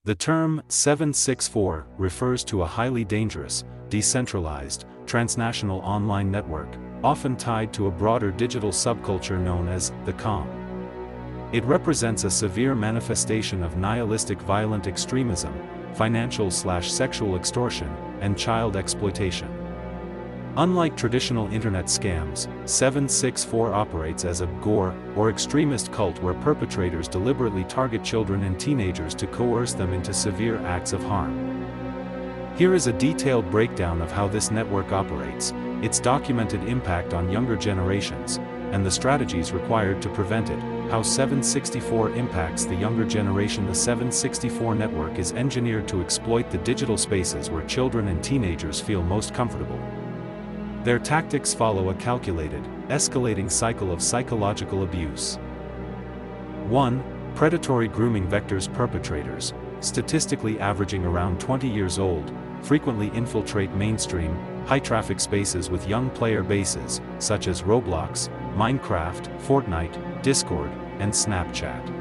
The term 764 refers to a highly dangerous, decentralized, transnational online network, often tied to a broader digital subculture known as the COM. It represents a severe manifestation of nihilistic violent extremism, financial/sexual extortion, and child exploitation. Unlike traditional internet scams, 764 operates as a gore or extremist cult where perpetrators deliberately target children and teenagers to coerce them into severe acts of harm. Here is a detailed breakdown of how this network operates, its documented impact on younger generations, and the strategies required to prevent it. How 764 impacts the younger generation. The 764 network is engineered to exploit the digital spaces where children and teenagers feel most comfortable. Their tactics follow a calculated, escalating cycle of psychological abuse. 1. Predatory grooming vectors. Perpetrators, statistically averaging around 20 years old, frequently infiltrate mainstream, high-traffic spaces with young player bases, such as Roblox, Minecraft, Fortnite, Discord, and Snapchat.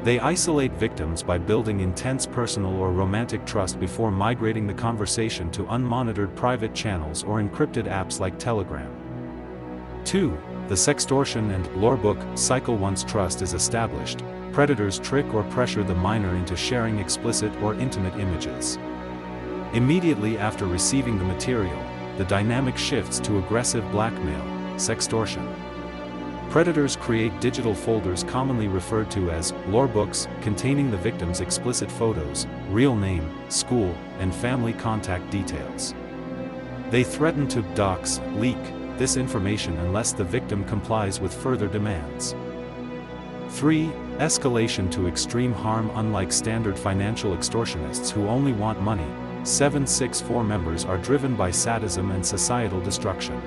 They isolate victims by building intense personal or romantic trust before migrating the conversation to unmonitored private channels or encrypted apps like Telegram. 2. The sextortion and lorebook cycle. Once trust is established, predators trick or pressure the minor into sharing explicit or intimate images. Immediately after receiving the material, the dynamic shifts to aggressive blackmail, sextortion. Predators create digital folders commonly referred to as lorebooks, containing the victim's explicit photos, real name, school, and family contact details. They threaten to dox, leak, this information unless the victim complies with further demands. 3. Escalation to extreme harm. Unlike standard financial extortionists who only want money, 764 members are driven by sadism and societal destruction.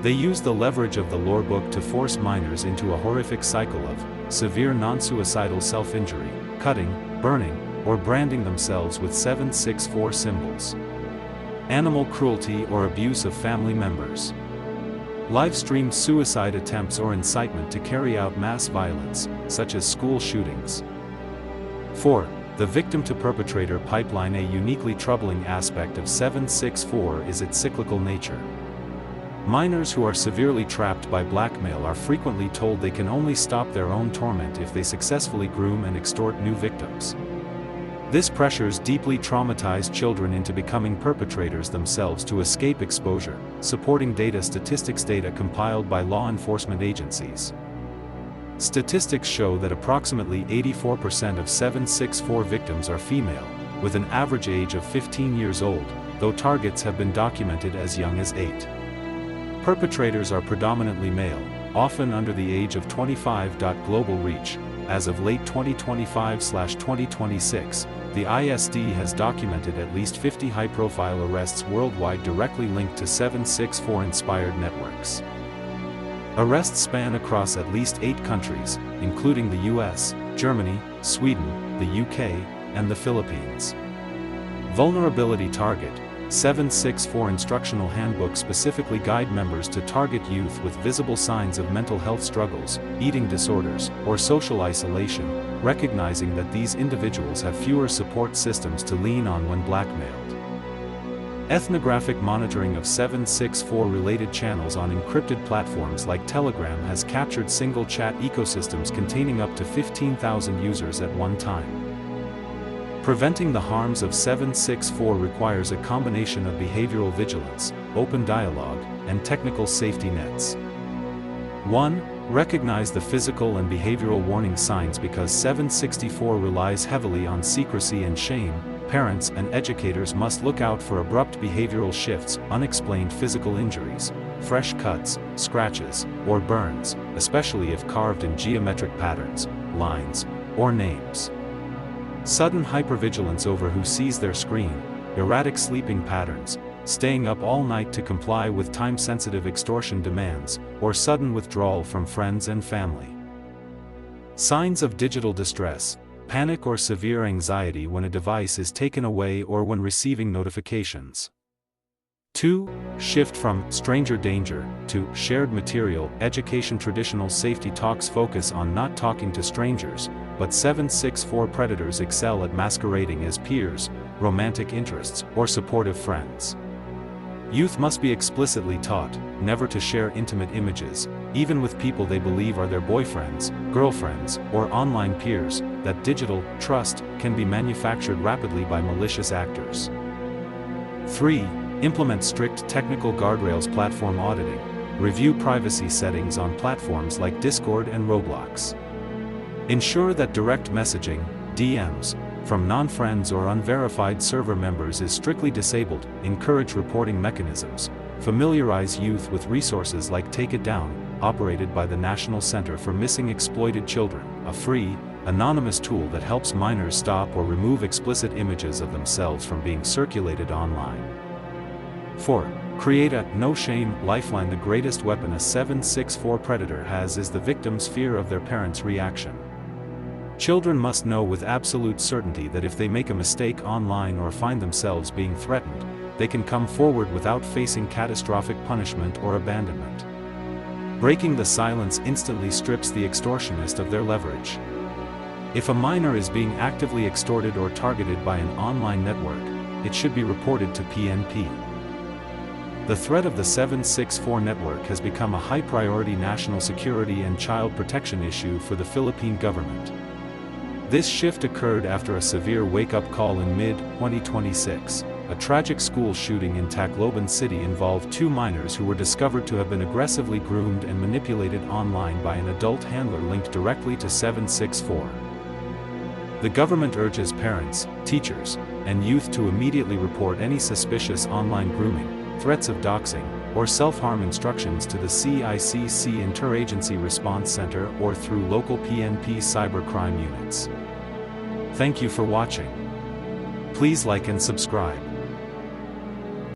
They use the leverage of the lorebook to force minors into a horrific cycle of severe non-suicidal self-injury, cutting, burning, or branding themselves with 764 symbols. Animal cruelty or abuse of family members. Live-streamed suicide attempts or incitement to carry out mass violence, such as school shootings. 4. The victim-to-perpetrator pipeline. A uniquely troubling aspect of 764 is its cyclical nature. Minors who are severely trapped by blackmail are frequently told they can only stop their own torment if they successfully groom and extort new victims. This pressures deeply traumatized children into becoming perpetrators themselves to escape exposure, supporting statistics data compiled by law enforcement agencies. Statistics show that approximately 84% of 764 victims are female, with an average age of 15 years old, though targets have been documented as young as 8. Perpetrators are predominantly male, often under the age of 25. Global reach. As of late 2025/2026, the ISD has documented at least 50 high-profile arrests worldwide directly linked to 764-inspired networks. Arrests span across at least 8 countries, including the US, Germany, Sweden, the UK, and the Philippines. Vulnerability target. 764 instructional handbook specifically guide members to target youth with visible signs of mental health struggles, eating disorders, or social isolation, recognizing that these individuals have fewer support systems to lean on when blackmailed. Ethnographic monitoring of 764 related channels on encrypted platforms like Telegram has captured single chat ecosystems containing up to 15,000 users at one time. Preventing the harms of 764 requires a combination of behavioral vigilance, open dialogue, and technical safety nets. 1. Recognize the physical and behavioral warning signs. Because 764 relies heavily on secrecy and shame, parents and educators must look out for abrupt behavioral shifts, unexplained physical injuries, fresh cuts, scratches, or burns, especially if carved in geometric patterns, lines, or names. Sudden hypervigilance over who sees their screen, erratic sleeping patterns, staying up all night to comply with time-sensitive extortion demands, or sudden withdrawal from friends and family. Signs of digital distress, panic or severe anxiety when a device is taken away or when receiving notifications. 2. Shift from stranger danger to shared material education. Traditional safety talks focus on not talking to strangers, but 764 predators excel at masquerading as peers, romantic interests, or supportive friends. Youth must be explicitly taught never to share intimate images, even with people they believe are their boyfriends, girlfriends, or online peers, that digital trust can be manufactured rapidly by malicious actors. 3. Implement strict technical guardrails. Platform auditing. Review privacy settings on platforms like Discord and Roblox. Ensure that direct messaging, DMs, from non-friends or unverified server members is strictly disabled. Encourage reporting mechanisms. Familiarize youth with resources like Take It Down, operated by the National Center for Missing Exploited Children, a free, anonymous tool that helps minors stop or remove explicit images of themselves from being circulated online. 4. Create a no-shame lifeline. The greatest weapon a 764 predator has is the victim's fear of their parents' reaction. Children must know with absolute certainty that if they make a mistake online or find themselves being threatened, they can come forward without facing catastrophic punishment or abandonment. Breaking the silence instantly strips the extortionist of their leverage. If a minor is being actively extorted or targeted by an online network, it should be reported to PNP. The threat of the 764 network has become a high-priority national security and child protection issue for the Philippine government. This shift occurred after a severe wake-up call in mid-2026. A tragic school shooting in Tacloban City involved 2 minors who were discovered to have been aggressively groomed and manipulated online by an adult handler linked directly to 764. The government urges parents, teachers, and youth to immediately report any suspicious online grooming, threats of doxing, or self-harm instructions to the CICC Interagency Response Center or through local PNP cybercrime units. Thank you for watching. Please like and subscribe.